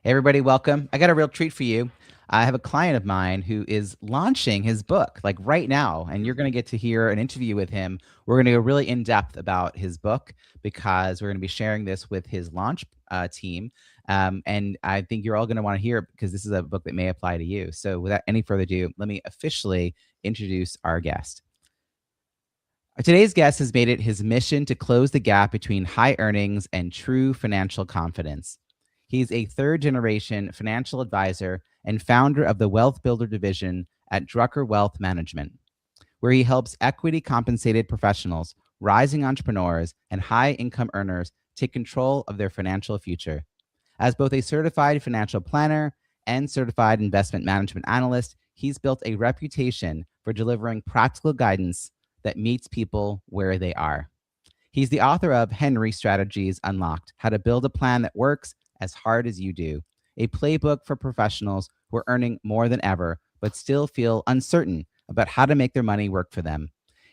Hey, everybody, welcome. I got a real treat for you. I have a client of mine who is launching his book like right now, and you're going to get to hear an interview with him. We're going to go really in depth about his book because we're going to be sharing this with his launch team. And I think you're all going to want to hear it because this is a book that may apply to you. So, without any further ado, let me officially introduce our guest. Today's guest has made it his mission to close the gap between high earnings and true financial confidence. He's a third-generation financial advisor and founder of the WealthBuilder division at Drucker Wealth Management, where he helps equity-compensated professionals, rising entrepreneurs, and high-income earners take control of their financial future. As both a certified financial planner and certified investment management analyst, he's built a reputation for delivering practical guidance that meets people where they are. He's the author of H.E.N.R.Y Strategies Unlocked: How to Build a Plan That Works as Hard as You Do, a playbook for professionals who are earning more than ever, but still feel uncertain about how to make their money work for them.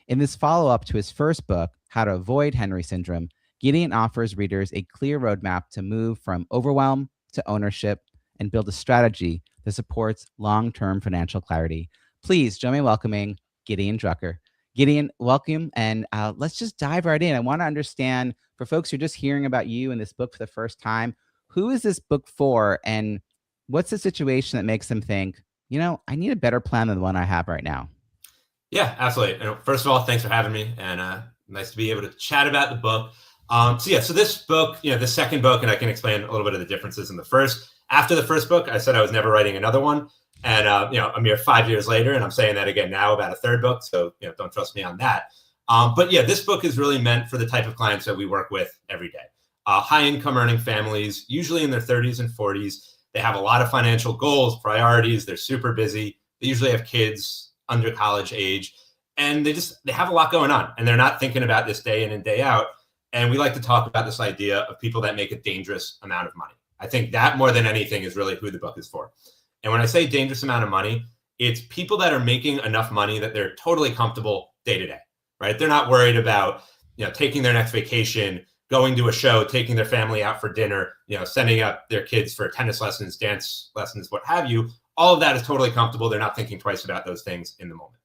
In this follow-up to his first book, How to Avoid H.E.N.R.Y Syndrome, Gideon offers readers a clear roadmap to move from overwhelm to ownership and build a strategy that supports long-term financial clarity. Please join me in welcoming Gideon Drucker. Gideon, welcome, and let's just dive right in. I want to understand, for folks who are just hearing about you and this book for the first time, who is this book for, and what's the situation that makes them think, I need a better plan than the one I have right now? Yeah, absolutely. And first of all, thanks for having me, and nice to be able to chat about the book. So this book, the second book, and I can explain a little bit of the differences in the first. After the first book, I said I was never writing another one, and a mere 5 years later, and I'm saying that again now about a third book. So don't trust me on that. But this book is really meant for the type of clients that we work with every day. High income earning families, usually in their 30s and 40s. They have a lot of financial goals, priorities. They're super busy. They usually have kids under college age, and they have a lot going on, and they're not thinking about this day in and day out. And we like to talk about this idea of people that make a dangerous amount of money. I think that more than anything is really who the book is for. And when I say dangerous amount of money, it's people that are making enough money that they're totally comfortable day to day, right? They're not worried about, taking their next vacation, going to a show, taking their family out for dinner, sending up their kids for tennis lessons, dance lessons, what have you. All of that is totally comfortable. They're not thinking twice about those things in the moment.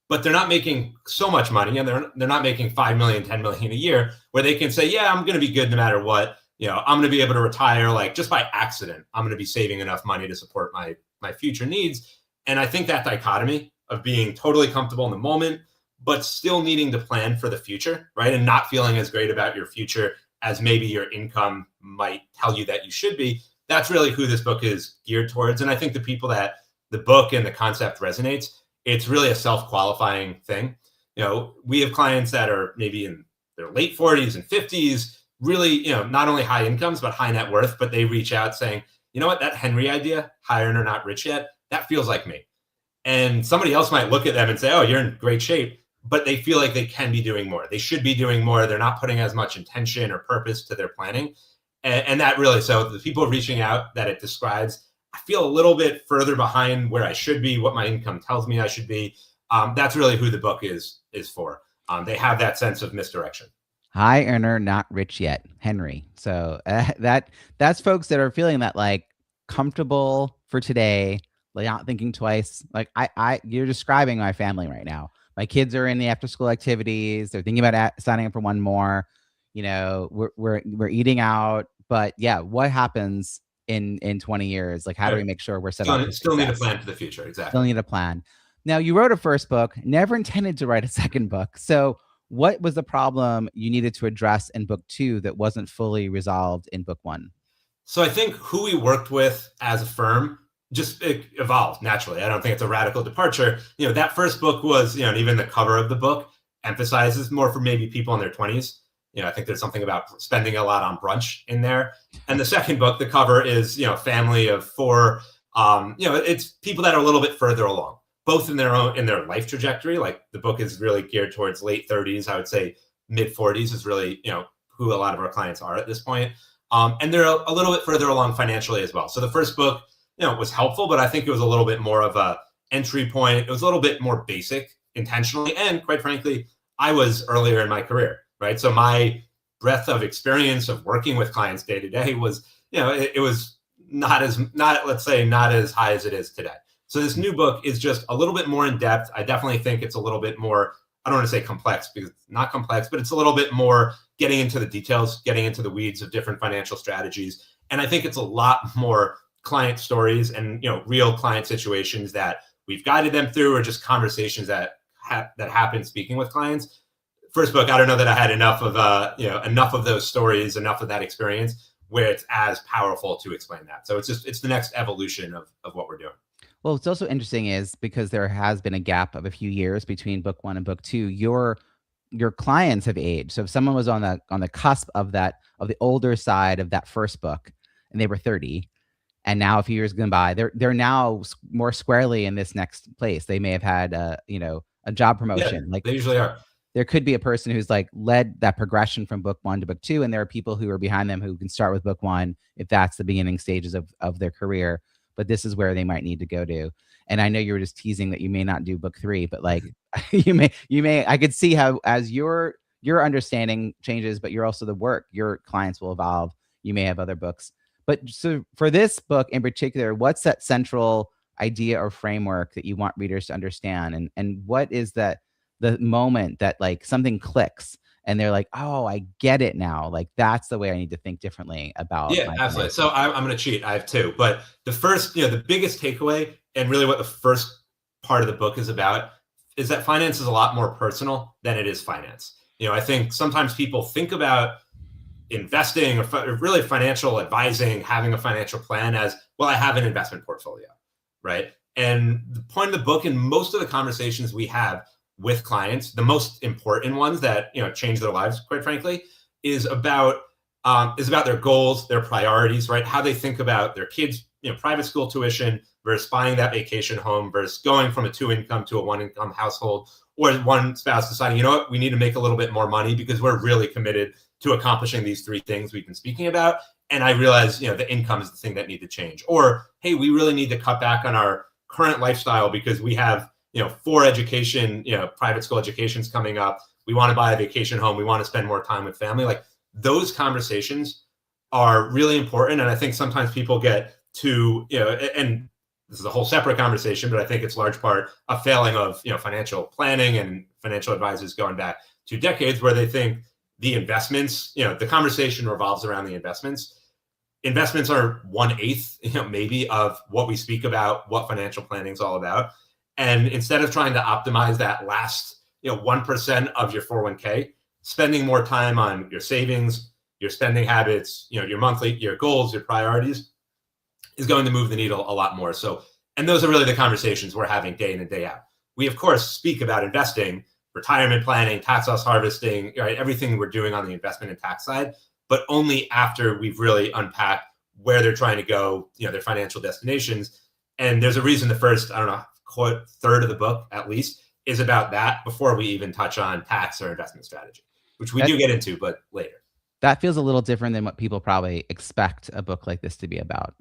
But they're not making so much money, and they're not making 5 million, 10 million a year where they can say, yeah, I'm going to be good no matter what. I'm going to be able to retire like just by accident. I'm going to be saving enough money to support my future needs. And I think that dichotomy of being totally comfortable in the moment, but still needing to plan for the future, right? And not feeling as great about your future as maybe your income might tell you that you should be. That's really who this book is geared towards. And I think the people that the book and the concept resonates, it's really a self-qualifying thing. We have clients that are maybe in their late 40s and 50s, really, not only high incomes, but high net worth, but they reach out saying, you know what, that H.E.N.R.Y idea, high earner, not rich yet, that feels like me. And somebody else might look at them and say, oh, you're in great shape, but they feel like they can be doing more. They should be doing more. They're not putting as much intention or purpose to their planning. And that really, so the people reaching out that it describes, I feel a little bit further behind where I should be, what my income tells me I should be. That's really who the book is for. They have that sense of misdirection. High earner, not rich yet, H.E.N.R.Y. So that's folks that are feeling that like comfortable for today, like not thinking twice. Like you're describing my family right now. My kids are in the after school activities. They're thinking about signing up for one more. We're eating out. But yeah, what happens in 20 years? Like, how do we make sure we're set up for success? Still need a plan for the future. Exactly. Still need a plan. Now, you wrote a first book, never intended to write a second book. So what was the problem you needed to address in book 2 that wasn't fully resolved in book 1? So I think who we worked with as a firm just evolved naturally. I don't think it's a radical departure. That first book was, and even the cover of the book emphasizes more for maybe people in their 20s. I think there's something about spending a lot on brunch in there. And the second book, the cover is, family of 4. It's people that are a little bit further along, both in their life trajectory. Like the book is really geared towards late 30s. I would say mid 40s is really, who a lot of our clients are at this point. And they're a little bit further along financially as well. So the first book, was helpful, but I think it was a little bit more of a entry point. It was a little bit more basic intentionally. And quite frankly, I was earlier in my career, right? So my breadth of experience of working with clients day to day was, it was let's say not as high as it is today. So this new book is just a little bit more in depth. I definitely think it's a little bit more, I don't want to say complex because it's not complex, but it's a little bit more getting into the details, getting into the weeds of different financial strategies. And I think it's a lot more client stories and, real client situations that we've guided them through, or just conversations that happen speaking with clients. First book, I don't know that I had enough of those stories, enough of that experience where it's as powerful to explain that. So it's the next evolution of what we're doing. Well, what's also interesting is because there has been a gap of a few years between book one and book two, your clients have aged. So if someone was on the cusp of the older side of that first book and they were 30, and now a few years gone by, they're now more squarely in this next place. They may have had a job promotion. Yeah, they usually are. There could be a person who's like led that progression from book one to book two, and there are people who are behind them who can start with book one if that's the beginning stages of their career. But this is where they might need to go to. And I know you were just teasing that you may not do book three, but like you may, I could see how as your understanding changes, but you're also the work, your clients will evolve. You may have other books. But so for this book in particular, what's that central idea or framework that you want readers to understand? And what is the moment that like something clicks and they're like, oh, I get it now. Like that's the way I need to think differently about. Yeah, absolutely. So I'm going to cheat. I have two, but the first, the biggest takeaway and really what the first part of the book is about is that finance is a lot more personal than it is finance. I think sometimes people think about investing or really financial advising, having a financial plan as, well, I have an investment portfolio, right? And the point of the book and most of the conversations we have with clients, the most important ones that change their lives, quite frankly, is about their goals, their priorities, right? How they think about their kids, private school tuition versus buying that vacation home versus going from a 2-income to a 1-income household, or one spouse deciding, we need to make a little bit more money because we're really committed to accomplishing these 3 things we've been speaking about. And I realize, the income is the thing that need to change. Or, hey, we really need to cut back on our current lifestyle because we have 4 education, private school educations coming up. We want to buy a vacation home. We want to spend more time with family. Like those conversations are really important. And I think sometimes people get to, and this is a whole separate conversation, but I think it's large part a failing of, financial planning and financial advisors going back 2 decades where they think the investments, the conversation revolves around the investments. Investments are 1/8, maybe of what we speak about, what financial planning is all about. And instead of trying to optimize that last, 1% of your 401k, spending more time on your savings, your spending habits, your goals, your priorities is going to move the needle a lot more. So, and those are really the conversations we're having day in and day out. We, of course, speak about investing, retirement planning, tax loss harvesting, right? Everything we're doing on the investment and tax side, but only after we've really unpacked where they're trying to go, their financial destinations. And there's a reason the first, quote, third of the book, at least, is about that before we even touch on tax or investment strategy, which we do get into, but later. That feels a little different than what people probably expect a book like this to be about,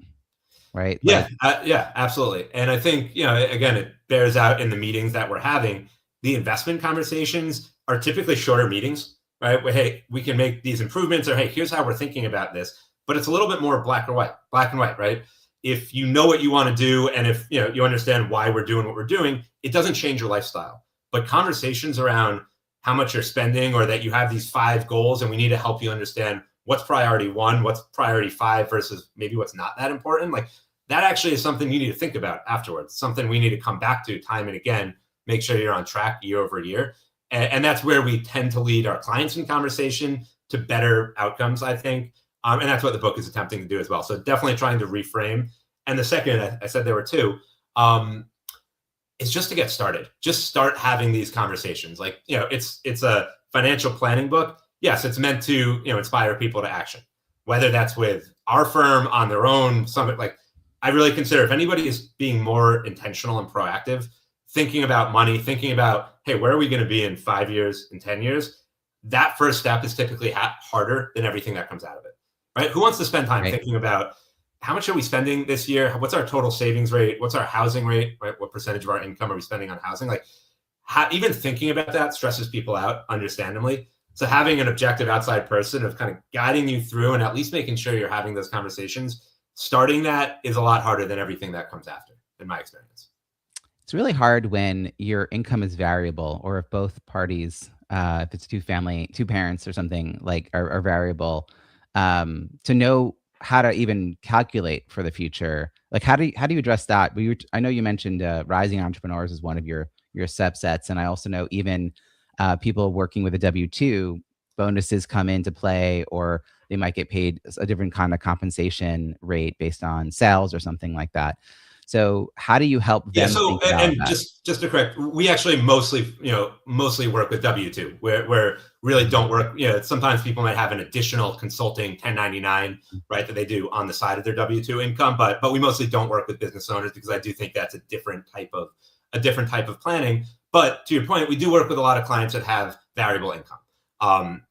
right? Yeah, yeah, absolutely. And I think, again, it bears out in the meetings that we're having. The investment conversations are typically shorter meetings, right? Where, hey, we can make these improvements, or hey, here's how we're thinking about this. But it's a little bit more black and white, right? If you know what you want to do, and if you understand why we're doing what we're doing, it doesn't change your lifestyle. But conversations around how much you're spending, or that you have these 5 goals, and we need to help you understand what's priority 1, what's priority 5 versus maybe what's not that important. Like that actually is something you need to think about afterwards. Something we need to come back to time and again. Make sure you're on track year over year. And that's where we tend to lead our clients in conversation to better outcomes, I think. And that's what the book is attempting to do as well. So definitely trying to reframe. And the second, I said there were 2, is just to get started. Just start having these conversations. Like, it's a financial planning book. Yes, it's meant to, inspire people to action, whether that's with our firm on their own. Like I really consider if anybody is being more intentional and proactive, thinking about money, thinking about, hey, where are we going to be in 5 years, in 10 years? That first step is typically harder than everything that comes out of it, right? Who wants to spend time thinking about how much are we spending this year? What's our total savings rate? What's our housing rate? Right? What percentage of our income are we spending on housing? Like even thinking about that stresses people out, understandably. So having an objective outside person of kind of guiding you through and at least making sure you're having those conversations starting that is a lot harder than everything that comes after, in my experience. It's really hard when your income is variable, or if both parties, if it's two parents or something like are variable, to know how to even calculate for the future. Like how do you address that? I know you mentioned rising entrepreneurs is one of your subsets, and I also know even people working with a W-2 bonuses come into play, or they might get paid a different kind of compensation rate based on sales or something like that. So how do you help Yeah. them So, think about and that? just to correct, we actually mostly work with W-2, where really don't work. Sometimes people might have an additional consulting 1099, right, that they do on the side of their W-2 income, but we mostly don't work with business owners because I do think that's a different type of planning. But to your point, we do work with a lot of clients that have variable income.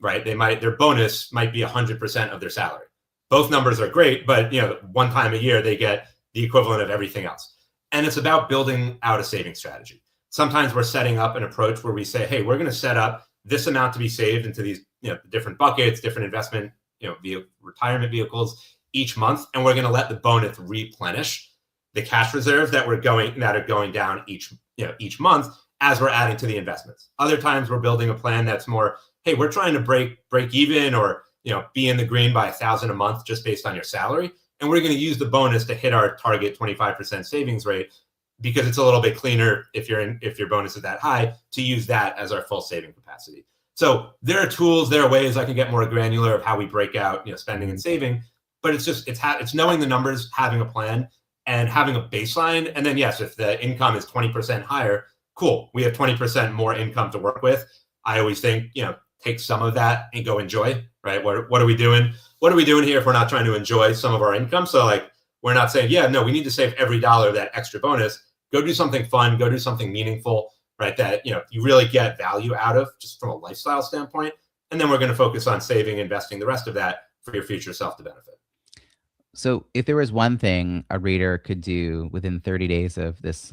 Right? Their bonus might be 100% of their salary. Both numbers are great, but one time a year they get the equivalent of everything else. And it's about building out a saving strategy. Sometimes we're setting up an approach where we say, hey, we're going to set up this amount to be saved into these different buckets, different investment, retirement vehicles each month, and we're going to let the bonus replenish the cash reserves that are going down each month as we're adding to the investments. Other times we're building a plan that's more, hey, we're trying to break even or be in the green by $1,000 a month just based on your salary. And we're going to use the bonus to hit our target 25% savings rate because it's a little bit cleaner if your bonus is that high to use that as our full saving capacity. So there are tools, there are ways I can get more granular of how we break out spending and saving, but it's knowing the numbers, having a plan, and having a baseline. And then yes, if the income is 20% higher, cool, we have 20% more income to work with. I always think take some of that and go enjoy. Right? What are we doing? What are we doing here if we're not trying to enjoy some of our income? So we're not saying, we need to save every dollar of that extra bonus. Go do something fun, go do something meaningful, right? That you really get value out of just from a lifestyle standpoint. And then we're going to focus on saving, investing the rest of that for your future self to benefit. So if there was one thing a reader could do within 30 days of this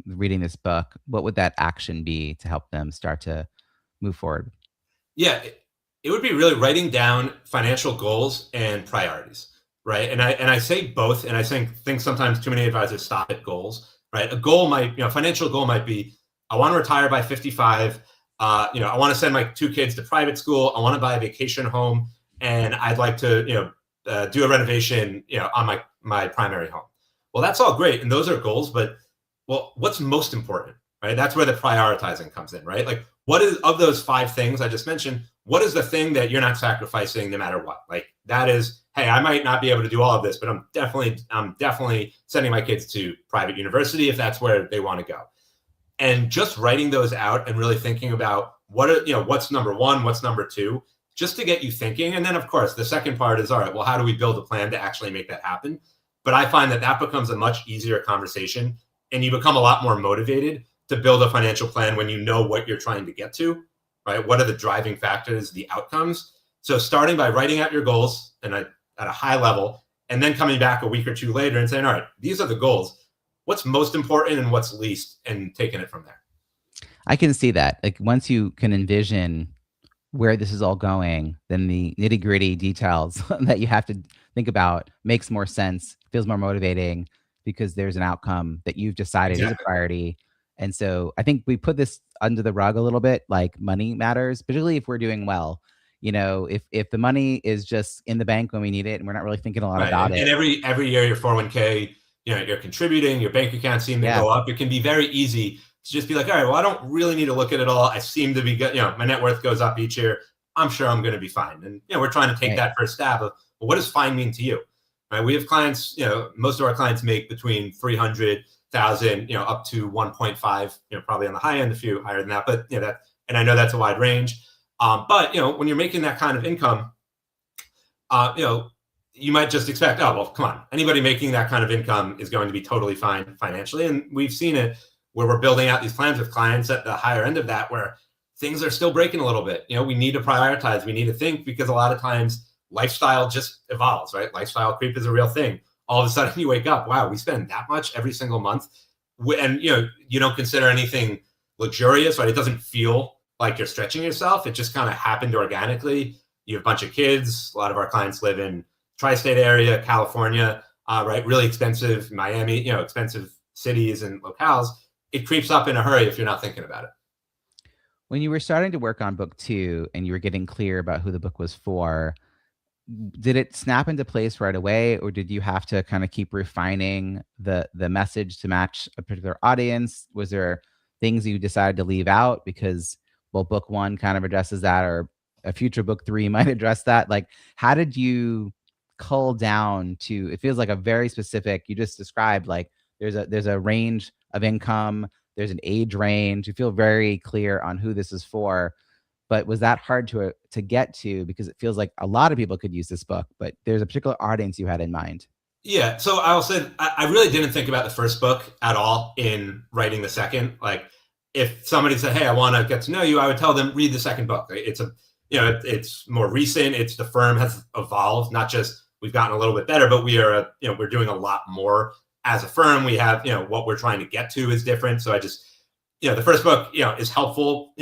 reading this book, what would that action be to help them start to move forward? Yeah, it would be really writing down financial goals and priorities, right? And I say both, and I think sometimes too many advisors stop at goals, right? Financial goal might be, I want to retire by 55. I want to send my 2 kids to private school. I want to buy a vacation home, and I'd like to, do a renovation, on my primary home. Well, that's all great, and those are goals, but what's most important, right? That's where the prioritizing comes in, right? Like, what is of those 5 things I just mentioned? What is the thing that you're not sacrificing no matter what? Like that is, hey, I might not be able to do all of this, but I'm definitely sending my kids to private university if that's where they want to go. And just writing those out and really thinking about what's number 1, what's number 2, just to get you thinking. And then of course, the second part is, all right, well, how do we build a plan to actually make that happen? But I find that becomes a much easier conversation and you become a lot more motivated to build a financial plan when you know what you're trying to get to. Right? What are the driving factors, the outcomes? So starting by writing out your goals and at a high level, and then coming back a week or 2 later and saying, all right, these are the goals. What's most important and what's least, and taking it from there. I can see that. Like once you can envision where this is all going, then the nitty-gritty details that you have to think about makes more sense, feels more motivating because there's an outcome that you've decided is a priority. And so I think we put this under the rug a little bit, like money matters, particularly if we're doing well. If the money is just in the bank when we need it and we're not really thinking a lot about it. And every year your 401k, you're contributing, your bank account seem to go up. It can be very easy to just be like, all right, well, I don't really need to look at it all. I seem to be good. My net worth goes up each year. I'm sure I'm going to be fine. And we're trying to take that first stab of, well, what does fine mean to you? Right? We have clients, most of our clients make between 300,000, up to 1.5, probably on the high end, a few higher than that, but and I know that's a wide range. But when you're making that kind of income, you might just expect, oh, well, come on, anybody making that kind of income is going to be totally fine financially. And we've seen it where we're building out these plans with clients at the higher end of that, where things are still breaking a little bit. We need to prioritize, we need to think, because a lot of times lifestyle just evolves, right? Lifestyle creep is a real thing. All of a sudden you wake up, wow, we spend that much every single month. And, you don't consider anything luxurious, right? It doesn't feel like you're stretching yourself. It just kind of happened organically. You have a bunch of kids. A lot of our clients live in tri-state area, California. right? Really expensive Miami, expensive cities and locales, it creeps up in a hurry if you're not thinking about it. When you were starting to work on book 2 and you were getting clear about who the book was for, did it snap into place right away, or did you have to kind of keep refining the message to match a particular audience? Was there things you decided to leave out because, well, book 1 kind of addresses that, or a future book 3 might address that? Like, how did you cull down to, it feels like a very specific, you just described, like there's a range of income, there's an age range, you feel very clear on who this is for. But was that hard to get to, because it feels like a lot of people could use this book, but there's a particular audience you had in mind? Yeah. So I will say I really didn't think about the first book at all in writing the second. Like, if somebody said, "Hey, I want to get to know you," I would tell them, read the second book. It's it's more recent. It's the firm has evolved. Not just we've gotten a little bit better, but we are, we're doing a lot more as a firm. We have, what we're trying to get to is different. So I just, the first book, is helpful,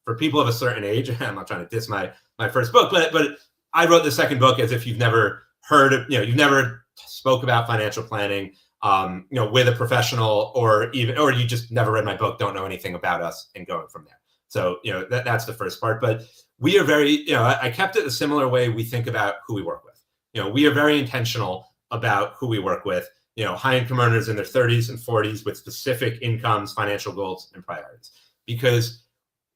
for people of a certain age. I'm not trying to diss my first book, but I wrote the second book as if you've never heard of, you've never spoke about financial planning, with a professional, or you just never read my book, don't know anything about us, and going from there. So, that's the first part. But we are very, I kept it a similar way we think about who we work with. We are very intentional about who we work with, high income earners in their 30s and 40s with specific incomes, financial goals, and priorities, because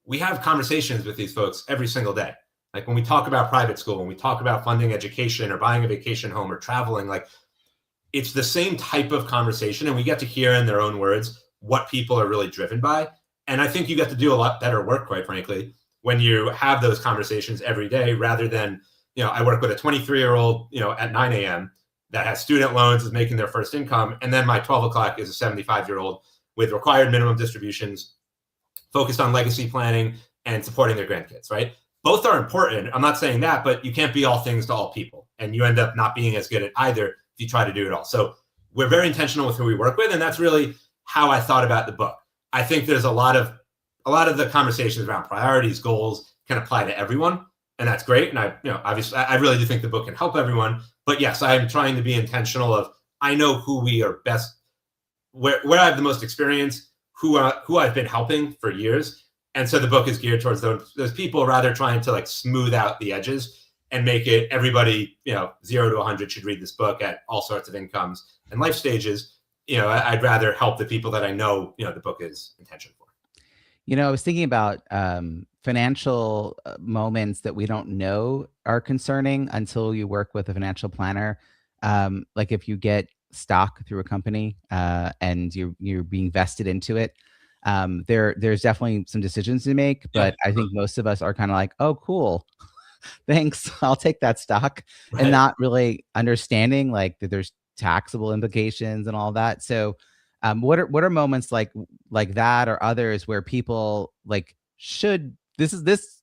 we have conversations with these folks every single day. Like, when we talk about private school, when we talk about funding education or buying a vacation home or traveling, like, it's the same type of conversation, and we get to hear in their own words what people are really driven by. And I think you get to do a lot better work, quite frankly, when you have those conversations every day, rather than, I work with a 23-year-old, at 9 a.m. that has student loans, is making their first income. And then my 12 o'clock is a 75-year-old with required minimum distributions, focused on legacy planning and supporting their grandkids, right? Both are important. I'm not saying that, but you can't be all things to all people. And you end up not being as good at either if you try to do it all. So we're very intentional with who we work with. And that's really how I thought about the book. I think there's a lot of the conversations around priorities, goals can apply to everyone. And that's great. And obviously I really do think the book can help everyone. But yes, I'm trying to be intentional of, I know who we are best, where I have the most experience, who I've been helping for years. And so the book is geared towards those people, rather trying to like smooth out the edges and make it everybody, 0 to 100 should read this book at all sorts of incomes and life stages. I'd rather help the people that I know, the book is intentioned for. I was thinking about financial moments that we don't know are concerning until you work with a financial planner. Like, if you get stock through a company and you're being vested into it, there's definitely some decisions to make. But I think most of us are kind of like, oh, cool, thanks, I'll take that stock, Right. and not really understanding like that there's taxable implications and all that. So what are moments like that, or others, where people like should, this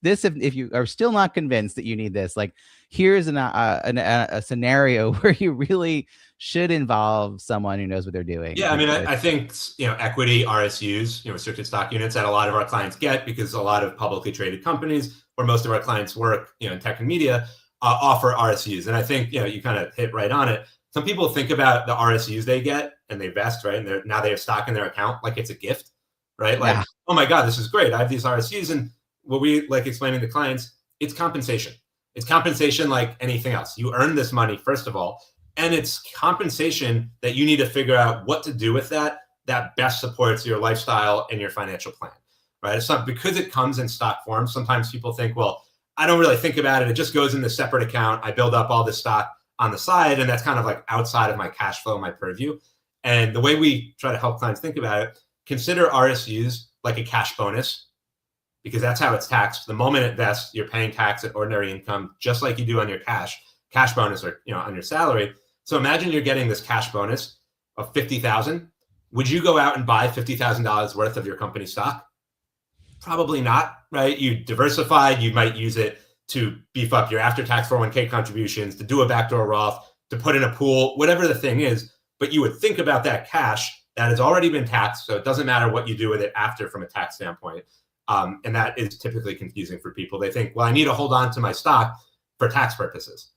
if you are still not convinced that you need this, like, here's a scenario where you really should involve someone who knows what they're doing. Yeah, I mean, I think, equity RSUs, restricted stock units, that a lot of our clients get, because a lot of publicly traded companies, where most of our clients work, in tech and media, offer RSUs. And I think, you kind of hit right on it. Some people think about the RSUs they get and they vest, right? And now they have stock in their account like it's a gift, right? Like, yeah. Oh my God, this is great, I have these RSUs. And what we like explaining to clients, it's compensation. It's compensation like anything else. You earn this money, first of all, and it's compensation that you need to figure out what to do with that best supports your lifestyle and your financial plan, right? It's not, because it comes in stock form. Sometimes people think, well, I don't really think about it. It just goes in this separate account. I build up all this stock on the side, and that's kind of like outside of my cash flow, my purview. And the way we try to help clients think about it, consider RSUs like a cash bonus, because that's how it's taxed. The moment it vests, you're paying tax at ordinary income, just like you do on your cash bonus, or on your salary. So imagine you're getting this cash bonus of $50,000. Would you go out and buy $50,000 worth of your company stock? Probably not, right? You diversified. You might use it to beef up your after-tax 401k contributions, to do a backdoor Roth, to put in a pool, whatever the thing is. But you would think about that cash that has already been taxed, so it doesn't matter what you do with it after from a tax standpoint. And that is typically confusing for people. They think, well, I need to hold on to my stock for tax purposes.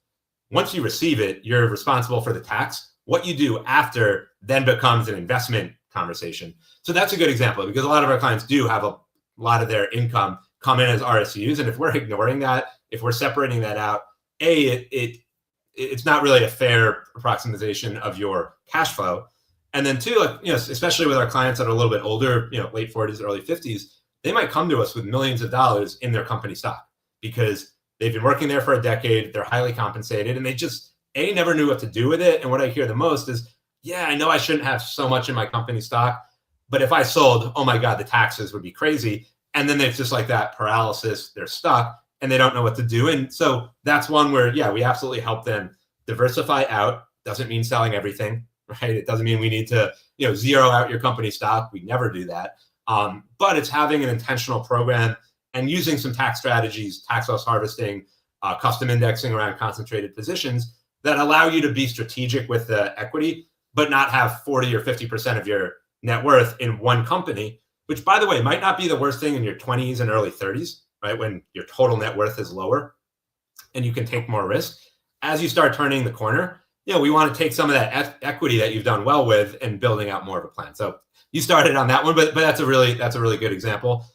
Once you receive it, you're responsible for the tax. What you do after then becomes an investment conversation. So that's a good example, because a lot of our clients do have a lot of their income come in as RSUs. And if we're ignoring that, if we're separating that out, it's not really a fair approximation of your cash flow. And then two, like, especially with our clients that are a little bit older, late 40s, early 50s, they might come to us with millions of dollars in their company stock because they've been working there for a decade. They're highly compensated, and they just never knew what to do with it. And what I hear the most is, yeah, I know I shouldn't have so much in my company stock, but if I sold, oh my God, the taxes would be crazy. And then it's just like that paralysis. They're stuck and they don't know what to do. And so that's one where, yeah, we absolutely help them diversify out. Doesn't mean selling everything, right? It doesn't mean we need to, zero out your company stock. We never do that. But it's having an intentional program and using some tax strategies, tax loss harvesting, custom indexing around concentrated positions that allow you to be strategic with the equity, but not have 40 or 50% of your net worth in one company, which, by the way, might not be the worst thing in your 20s and early 30s, right? When your total net worth is lower and you can take more risk. As you start turning the corner, we want to take some of that equity that you've done well with and building out more of a plan. So you started on that one, but that's a really good example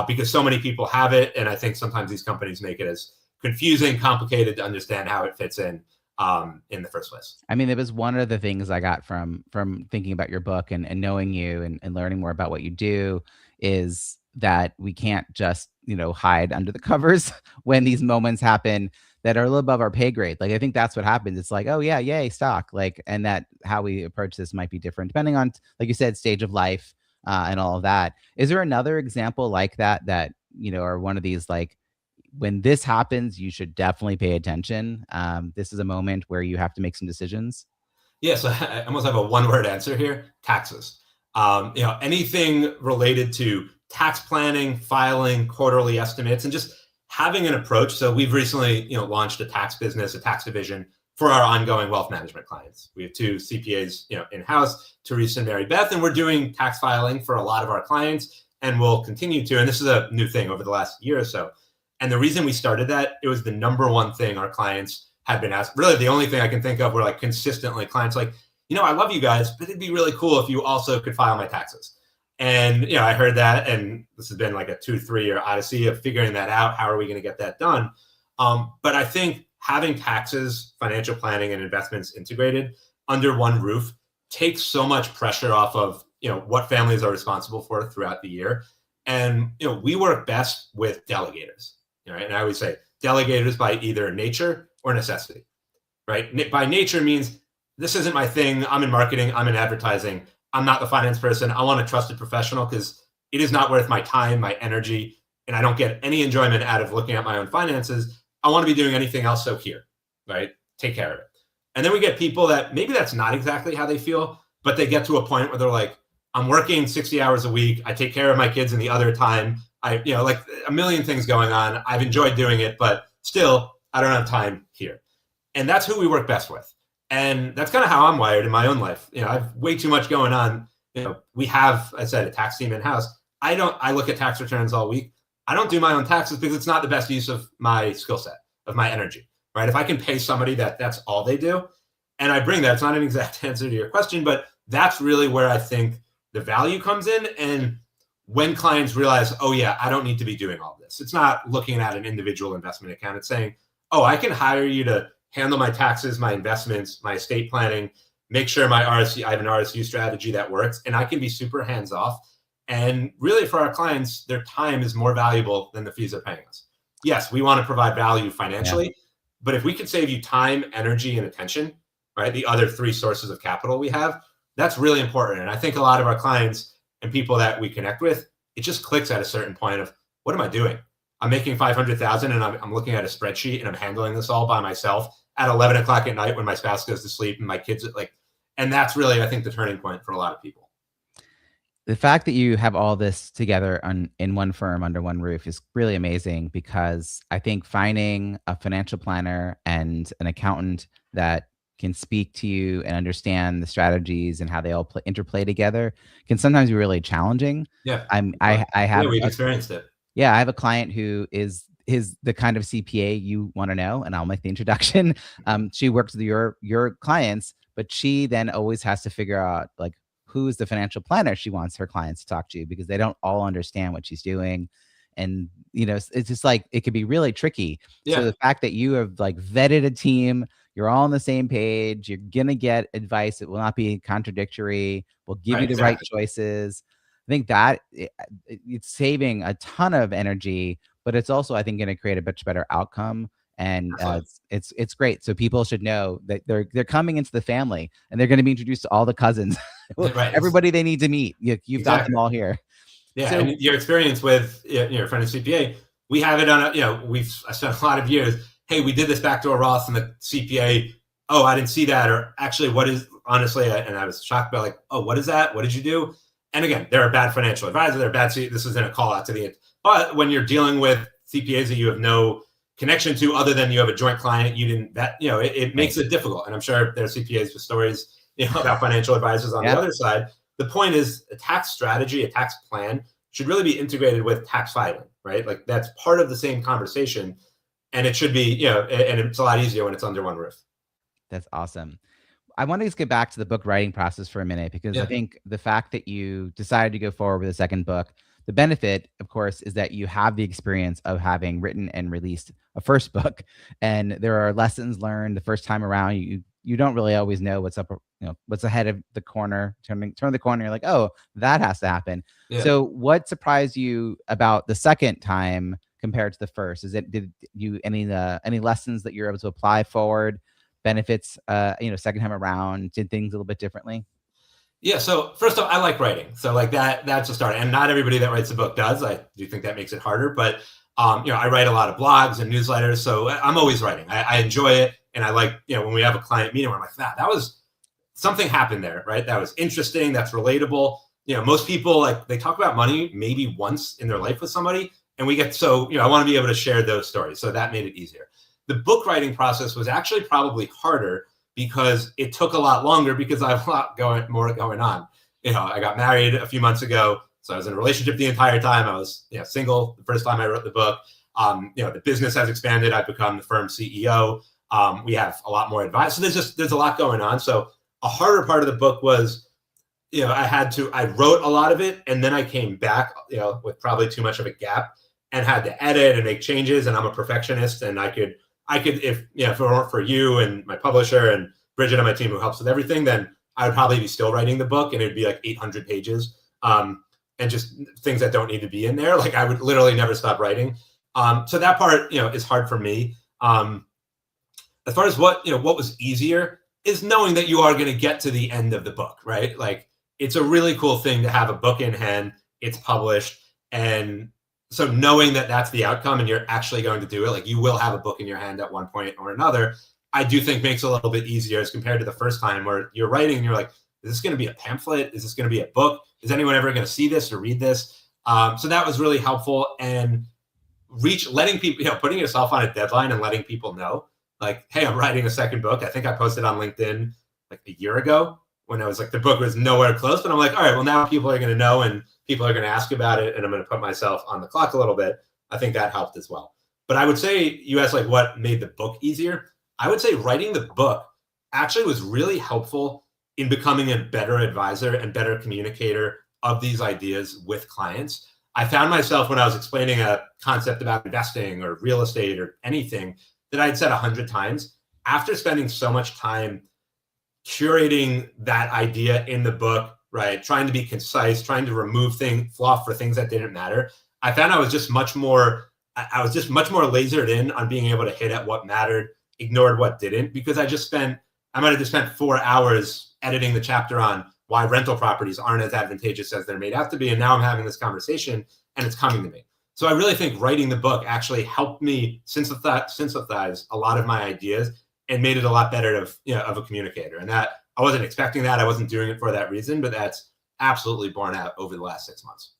because so many people have it. And I think sometimes these companies make it as confusing, complicated to understand how it fits in the first place. I mean, it was one of the things I got from thinking about your book and knowing you and learning more about what you do is that we can't just, hide under the covers when these moments happen that are a little above our pay grade. Like, I think that's what happens. It's like, oh yeah, yay, stock. Like, and that how we approach this might be different depending on, like you said, stage of life and all of that. Is there another example like that, or one of these, like, when this happens, you should definitely pay attention. This is a moment where you have to make some decisions. Yeah, so I almost have a one-word answer here: taxes. Anything related to tax planning, filing, quarterly estimates, and just having an approach. So we've recently, launched a tax business, a tax division for our ongoing wealth management clients. We have two CPAs, in-house, Teresa and Mary Beth, and we're doing tax filing for a lot of our clients, and we'll continue to. And this is a new thing over the last year or so. And the reason we started that, it was the number one thing our clients had been asked. Really, the only thing I can think of were like consistently clients like, I love you guys, but it'd be really cool if you also could file my taxes. And, I heard that, and this has been like a 2-3 year odyssey of figuring that out. How are we going to get that done? But I think having taxes, financial planning, and investments integrated under one roof takes so much pressure off of, what families are responsible for throughout the year. And, we work best with delegators, right? And I always say delegators by either nature or necessity, right? By nature means this isn't my thing. I'm in marketing. I'm in advertising. I'm not the finance person. I want a trusted professional because it is not worth my time, my energy, and I don't get any enjoyment out of looking at my own finances. I want to be doing anything else. So here, right? Take care of it. And then we get people that maybe that's not exactly how they feel, but they get to a point where they're like, I'm working 60 hours a week. I take care of my kids in the other time. Like a million things going on. I've enjoyed doing it, but still, I don't have time here. And that's who we work best with. And that's kind of how I'm wired in my own life. I have way too much going on. We have, I said, a tax team in-house. I look at tax returns all week. I don't do my own taxes because it's not the best use of my skill set, of my energy, right? If I can pay somebody that's all they do, and I bring that, it's not an exact answer to your question, but that's really where I think the value comes in. And when clients realize, oh yeah, I don't need to be doing all this. It's not looking at an individual investment account. It's saying, oh, I can hire you to handle my taxes, my investments, my estate planning, make sure I have an RSU strategy that works, and I can be super hands-off. And really for our clients, their time is more valuable than the fees they're paying us. Yes, we want to provide value financially, but if we can save you time, energy, and attention, right, the other three sources of capital we have, that's really important. And I think a lot of our clients and people that we connect with, it just clicks at a certain point of, what am I doing? I'm making 500,000 and I'm looking at a spreadsheet and I'm handling this all by myself at 11 o'clock at night when my spouse goes to sleep and my kids and that's really, I think, the turning point for a lot of people. The fact that you have all this together in one firm under one roof is really amazing, because I think finding a financial planner and an accountant that can speak to you and understand the strategies and how they all interplay together can sometimes be really challenging. Yeah, I have we've experienced it. Yeah, I have a client who is the kind of CPA you want to know, and I'll make the introduction. She works with your clients, but she then always has to figure out like who's the financial planner she wants her clients to talk to, because they don't all understand what she's doing. And it's just like it could be really tricky. So Yeah, the fact that you have like vetted a team, you're all on the same page, you're gonna get advice that will not be contradictory, will give right, you the right exactly. choices. I think that it's saving a ton of energy, but it's also, I think, going to create a much better outcome. And Absolutely. it's great. So people should know that they're coming into the family, and they're going to be introduced to all the cousins, Right. everybody they need to meet. You've got them Exactly. all here. Yeah, So and your experience with your friend at CPA, we have it on I spent a lot of years. Hey, we did this backdoor Roth and the CPA. Oh, I didn't see that. Or actually, what is honestly? And I was shocked by like, oh, what is that? What did you do? And again, they're a bad financial advisor. They're bad. This isn't a call out to the. But when you're dealing with CPAs that you have no connection to, other than you have a joint client, you didn't. That it right. makes it difficult. And I'm sure there are CPAs with stories about financial advisors on the Yep. other side. The point is a tax strategy, a tax plan should really be integrated with tax filing, right? Like that's part of the same conversation. And it should be, and it's a lot easier when it's under one roof. That's awesome. I want to just get back to the book writing process for a minute, because I Yeah. think the fact that you decided to go forward with a second book, the benefit, of course, is that you have the experience of having written and released a first book, and there are lessons learned the first time around. You don't really always know what's up, what's ahead of the corner. Turn the corner, you're like, oh, that has to happen. Yeah. So, what surprised you about the second time compared to the first? Did you any lessons that you're able to apply forward? Benefits, second time around, did things a little bit differently? Yeah. So first off, I like writing. So like that's a start. And not everybody that writes a book does. I do think that makes it harder. But I write a lot of blogs and newsletters. So I'm always writing. I enjoy it. And I like, when we have a client meeting, where I'm like, that was something happened there, right? That was interesting. That's relatable. Most people like they talk about money maybe once in their life with somebody. And we get I want to be able to share those stories. So that made it easier. The book writing process was actually probably harder because it took a lot longer because I have a lot more going on. I got married a few months ago, so I was in a relationship the entire time. I was single the first time I wrote the book. The business has expanded. I've become the firm's CEO. We have a lot more advice. So there's a lot going on. So a harder part of the book was, I wrote a lot of it, and then I came back, with probably too much of a gap, and had to edit and make changes. And I'm a perfectionist, and I could, if it weren't for you and my publisher and Bridget on my team who helps with everything, then I would probably be still writing the book, and it'd be like 800 pages, and just things that don't need to be in there. Like I would literally never stop writing. So that part, is hard for me. As far as what was easier is knowing that you are going to get to the end of the book, right? Like it's a really cool thing to have a book in hand, it's published, and so knowing that that's the outcome and you're actually going to do it, like you will have a book in your hand at one point or another, I do think makes it a little bit easier as compared to the first time where you're writing and you're like, is this going to be a pamphlet? Is this going to be a book? Is anyone ever going to see this or read this? So that was really helpful. And letting people, putting yourself on a deadline and letting people know, like, hey, I'm writing a second book. I think I posted on LinkedIn like a year ago when I was like, the book was nowhere close, but I'm like, all right, well, now people are going to know and people are going to ask about it, and I'm going to put myself on the clock a little bit. I think that helped as well. But I would say, you asked like what made the book easier. I would say writing the book actually was really helpful in becoming a better advisor and better communicator of these ideas with clients. I found myself when I was explaining a concept about investing or real estate or anything that I'd said 100 times, after spending so much time curating that idea in the book, right? Trying to be concise, trying to remove fluff for things that didn't matter. I found I was just much more lasered in on being able to hit at what mattered, ignored what didn't, because I might have just spent 4 hours editing the chapter on why rental properties aren't as advantageous as they're made out to be. And now I'm having this conversation and it's coming to me. So I really think writing the book actually helped me synthesize a lot of my ideas and made it a lot better of a communicator. And that I wasn't expecting that. I wasn't doing it for that reason, but that's absolutely borne out over the last 6 months.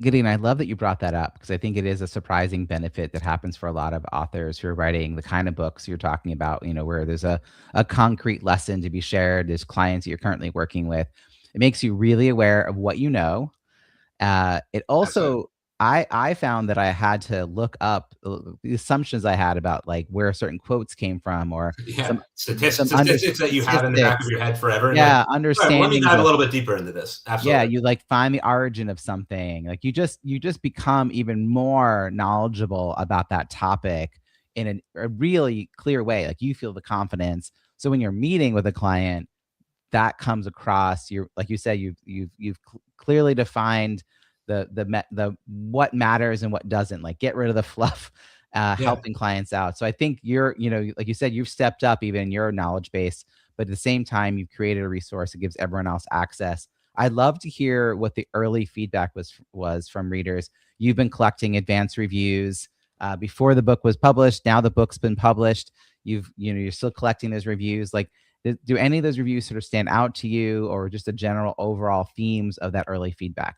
Gideon, I love that you brought that up, because I think it is a surprising benefit that happens for a lot of authors who are writing the kind of books you're talking about, where there's a concrete lesson to be shared. There's clients that you're currently working with. It makes you really aware of what you know. It Absolutely. also, I found that I had to look up the assumptions I had about like where certain quotes came from, or Yeah, some statistics that you have in the back of statistics. your head forever, and you're like, Yeah, all right, well, let me understandings dive a of, little bit deeper into this. yeah, Absolutely. you like find the origin of something. Like you just become even more knowledgeable about that topic in a really clear way. Like you feel the confidence. So when you're meeting with a client, that comes across. You're like you said, you've clearly defined the what matters and what doesn't. Like get rid of the fluff, Yeah. helping clients out. So I think you're, like you said, you've stepped up even in your knowledge base, but at the same time, you've created a resource that gives everyone else access. I'd love to hear what the early feedback was from readers. You've been collecting advanced reviews before the book was published. Now the book's been published. You're still collecting those reviews. Like, do any of those reviews sort of stand out to you, or just a general overall themes of that early feedback?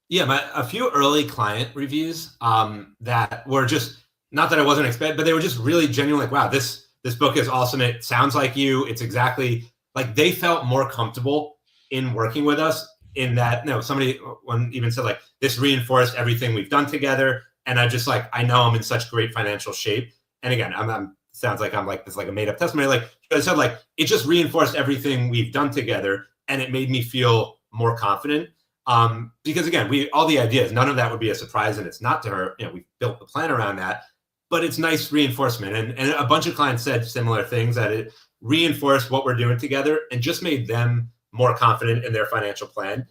Yeah, a few early client reviews that were just not that I wasn't expecting, but they were just really genuine. Like, wow, this book is awesome. It sounds like you. It's exactly like they felt more comfortable in working with us. In that, somebody one even said like this reinforced everything we've done together, and I just like I know I'm in such great financial shape. And again, I'm sounds like I'm like this like a made up testimony. Like I said, like it just reinforced everything we've done together, and it made me feel more confident. Because again, all the ideas, none of that would be a surprise, and it's not to her. We built the plan around that, but it's nice reinforcement. And a bunch of clients said similar things, that it reinforced what we're doing together and just made them more confident in their financial plan,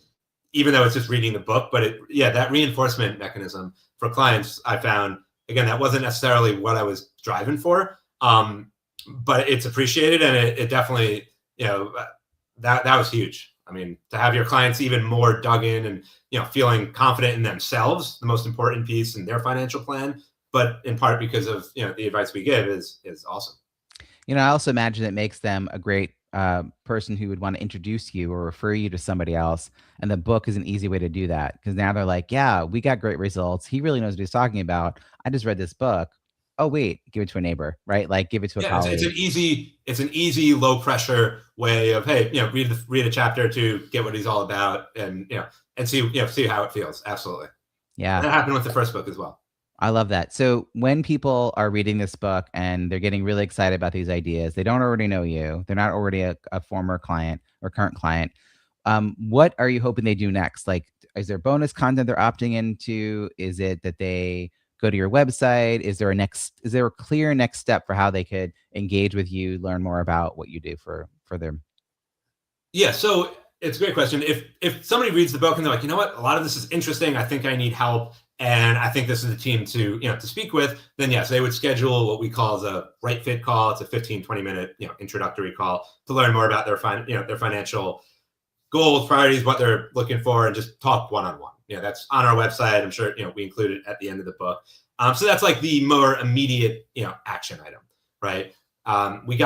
even though it's just reading the book. But that reinforcement mechanism for clients, I found, again, that wasn't necessarily what I was driving for, but it's appreciated, and it definitely, that was huge. I mean, to have your clients even more dug in and, feeling confident in themselves, the most important piece in their financial plan, but in part because of, the advice we give is awesome. I also imagine it makes them a great person who would want to introduce you or refer you to somebody else. And the book is an easy way to do that, because now they're like, yeah, we got great results. He really knows what he's talking about. I just read this book. Oh, wait, give it to a neighbor, right? Like give it to a Yeah, it's colleague. an easy low pressure way of, hey, read a chapter to get what he's all about, and and see how it feels. Absolutely. Yeah. That happened with the first book as well. I love that. So when people are reading this book and they're getting really excited about these ideas, they don't already know you. They're not already a former client or current client. What are you hoping they do next? Like, is there bonus content they're opting into? Is it that they go to your website? Is there a clear next step for how they could engage with you, learn more about what you do for them? Yeah, so it's a great question. If somebody reads the book and they're like, you know what, a lot of this is interesting, I think I need help, and I think this is the team to speak with, then yes, they would schedule what we call as a right fit call. It's a 15-20 minute introductory call to learn more about their their financial goals, priorities, what they're looking for, and just talk one-on-one. That's on our website. I'm sure we include it at the end of the book. So that's like the more immediate action item, right? We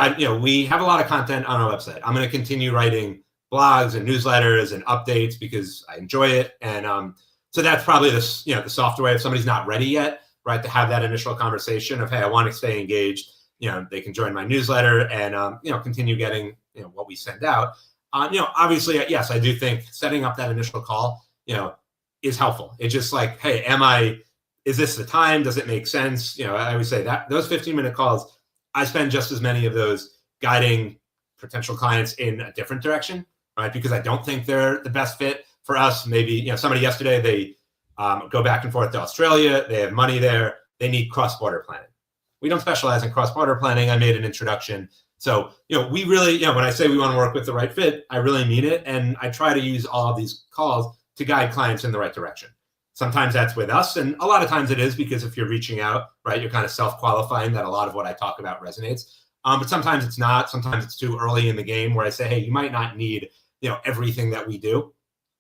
have a lot of content on our website. I'm going to continue writing blogs and newsletters and updates because I enjoy it, and so that's probably the softer way. If somebody's not ready yet, right, to have that initial conversation of, hey, I want to stay engaged, they can join my newsletter and continue getting what we send out. Obviously, yes, I do think setting up that initial call, is helpful. It's just like, hey, is this the time? Does it make sense? I always say that those 15-minute calls, I spend just as many of those guiding potential clients in a different direction, right? Because I don't think they're the best fit for us. Maybe, somebody yesterday, they go back and forth to Australia. They have money there. They need cross-border planning. We don't specialize in cross-border planning. I made an introduction. So, we really, when I say we want to work with the right fit, I really mean it. And I try to use all of these calls to guide clients in the right direction. Sometimes that's with us, and a lot of times it is, because if you're reaching out, right, you're kind of self-qualifying that a lot of what I talk about resonates. But sometimes it's not. Sometimes it's too early in the game where I say, hey, you might not need, everything that we do,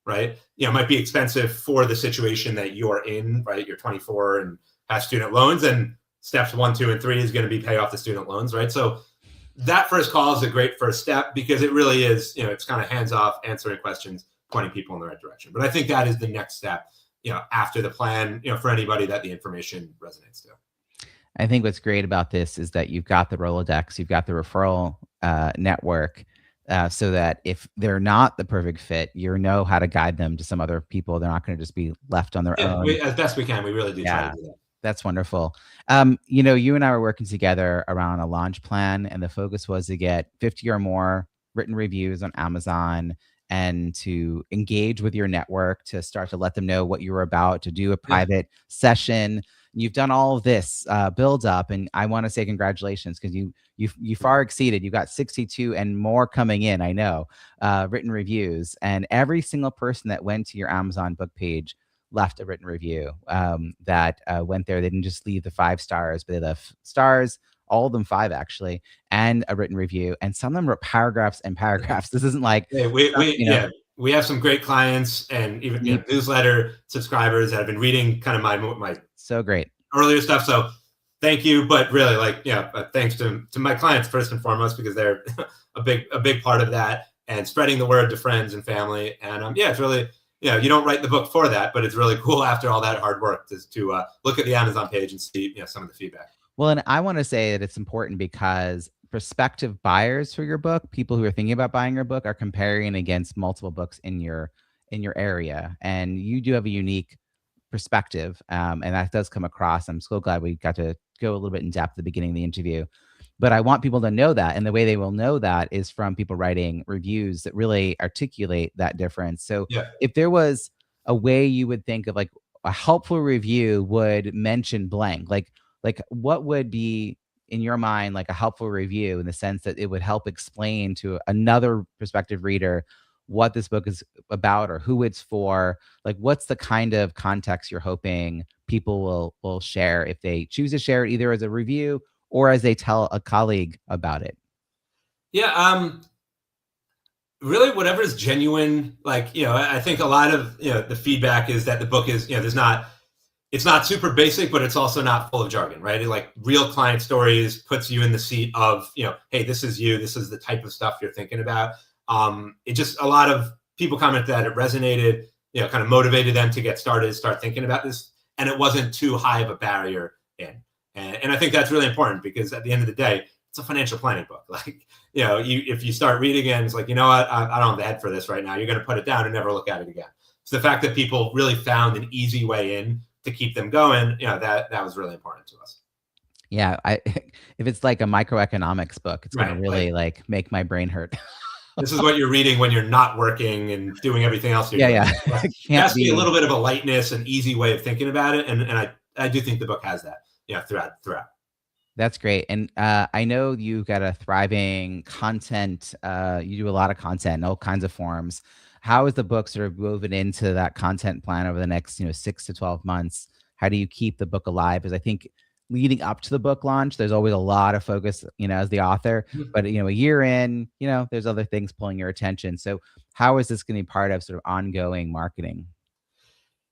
right? It might be expensive for the situation that you're in, right? You're 24 and have student loans, and steps 1, 2, and 3 is going to be pay off the student loans, right? So that first call is a great first step, because it really is, it's kind of hands off, answering questions, pointing people in the right direction. But I think that is the next step, after the plan, for anybody that the information resonates to. I think what's great about this is that you've got the Rolodex, you've got the referral network so that if they're not the perfect fit, you know how to guide them to some other people. They're not going to just be left on their Yeah, own. as best we can, we really do try to Yeah, do that. that's wonderful. You and I were working together around a launch plan, and the focus was to get 50 or more written reviews on Amazon and to engage with your network to start to let them know what you were about, to do a Yeah. private session. You've done all of this build up, and I want to say congratulations because you far exceeded. You got 62 and more coming in. I know written reviews, and every single person that went to your Amazon book page left a written review that went there. They didn't just leave the 5 stars, but they left stars, all of them 5 actually, and a written review. And some of them were paragraphs and paragraphs. This isn't like, Yeah, we have some great clients and even deep, newsletter subscribers that have been reading kind of my so great. earlier stuff. So thank you, but really, thanks to my clients first and foremost, because they're a big part of that, and spreading the word to friends and family. And it's really, you don't write the book for that, but it's really cool after all that hard work to look at the Amazon page and see some of the feedback. Well, and I want to say that it's important because prospective buyers for your book, people who are thinking about buying your book, are comparing against multiple books in your area, and you do have a unique perspective, and that does come across. I'm so glad we got to go a little bit in depth at the beginning of the interview. But I want people to know that, and the way they will know that is from people writing reviews that really articulate that difference. So Yeah. if there was a way you would think of like a helpful review would mention blank, like what would be in your mind like a helpful review in the sense that it would help explain to another prospective reader what this book is about or who it's for? Like what's the kind of context you're hoping people will share if they choose to share it either as a review or as they tell a colleague about it? Yeah. Really, whatever is genuine. I think a lot of the feedback is that the book is it's not super basic, but it's also not full of jargon, right? Like real client stories, puts you in the seat of, hey, this is you, this is the type of stuff you're thinking about. It just, a lot of people commented that it resonated, kind of motivated them to get started, start thinking about this. And it wasn't too high of a barrier in. And I think that's really important because at the end of the day, it's a financial planning book. Like, if you start reading it and it's like, you know what, I don't have the head for this right now, you're going to put it down and never look at it again. So the fact that people really found an easy way in to keep them going, that was really important to us. Yeah, if it's like a microeconomics book, it's gonna really like make my brain hurt. This is what you're reading when you're not working and doing everything else you're doing. Yeah. It has to be a little bit of a lightness, an easy way of thinking about it, and I do think the book has that. Throughout. That's great. And I know you've got a thriving content. You do a lot of content in all kinds of forms. How is the book sort of woven into that content plan over the next 6 to 12 months? How do you keep the book alive? Because I think leading up to the book launch, there's always a lot of focus, as the author. But a year in, there's other things pulling your attention. So how is this going to be part of sort of ongoing marketing?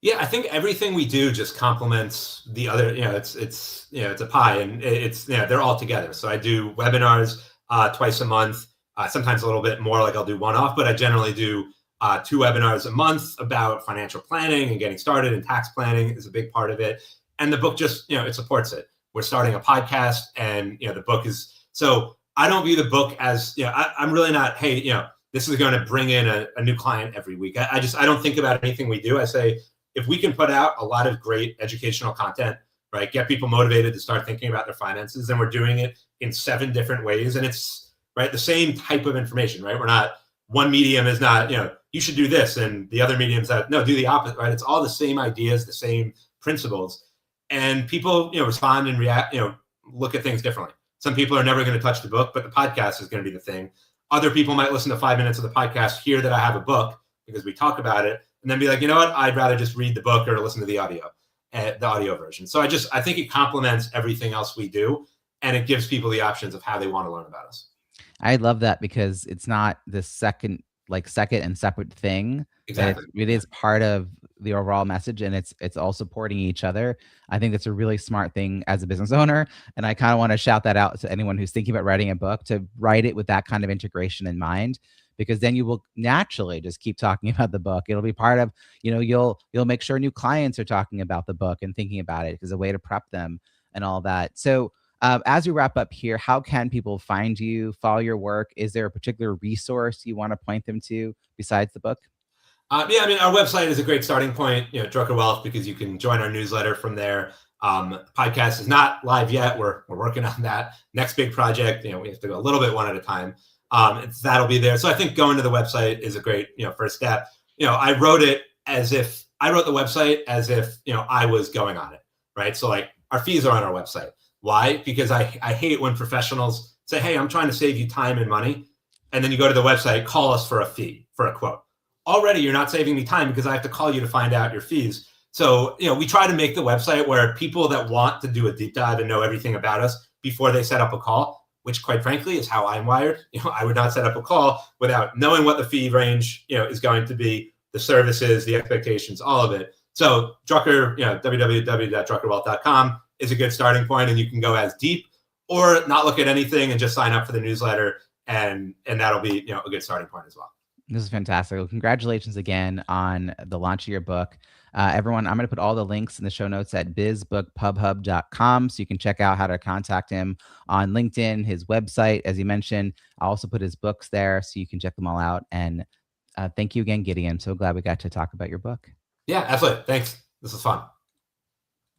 Yeah, I think everything we do just complements the other. It's a pie, and they're all together. So I do webinars twice a month, sometimes a little bit more. Like I'll do one off, but I generally do 2 webinars a month about financial planning and getting started. And tax planning is a big part of it. And the book just it supports it. We're starting a podcast, and the book is. So I don't view the book as I'm really not. Hey, this is going to bring in a new client every week. I don't think about anything we do. I say, if we can put out a lot of great educational content, right, get people motivated to start thinking about their finances, and we're doing it in 7 different ways, and it's right the same type of information, right? We're not, one medium is not, you should do this, and the other mediums that no, do the opposite, right? It's all the same ideas, the same principles, and people, respond and react, look at things differently. Some people are never going to touch the book, but the podcast is going to be the thing. Other people might listen to 5 minutes of the podcast, hear that I have a book because we talk about it, and then be like, you know what, I'd rather just read the book or listen to the audio version. So I think it complements everything else we do, and it gives people the options of how they want to learn about us. I love that because it's not the second and separate thing. Exactly. It is part of the overall message, and it's all supporting each other. I think that's a really smart thing as a business owner, and I kind of want to shout that out to anyone who's thinking about writing a book, to write it with that kind of integration in mind, because then you will naturally just keep talking about the book. It'll be part of, you'll make sure new clients are talking about the book and thinking about it as a way to prep them and all that. So As we wrap up here, how can people find you, follow your work? Is there a particular resource you want to point them to besides the book? Yeah, I mean, our website is a great starting point, Drucker Wealth, because you can join our newsletter from there. Podcast is not live yet. We're working on that next big project. We have to go a little bit one at a time. That'll be there. So I think going to the website is a great, first step. I wrote the website as if, I was going on it, right? So like our fees are on our website. Why? Because I hate when professionals say, hey, I'm trying to save you time and money. And then you go to the website, call us for a fee, for a quote. Already you're not saving me time because I have to call you to find out your fees. So, we try to make the website where people that want to do a deep dive and know everything about us before they set up a call, which quite frankly is how I'm wired. I would not set up a call without knowing what the fee range, is going to be, the services, the expectations, all of it. So Drucker, www.druckerwealth.com is a good starting point, and you can go as deep or not look at anything and just sign up for the newsletter. And that'll be, a good starting point as well. This is fantastic. Well, congratulations again on the launch of your book. Everyone, I'm going to put all the links in the show notes at bizbookpubhub.com, so you can check out how to contact him on LinkedIn, his website, as you mentioned. I'll also put his books there so you can check them all out. And thank you again, Gideon. I'm so glad we got to talk about your book. Yeah, absolutely. Thanks. This was fun.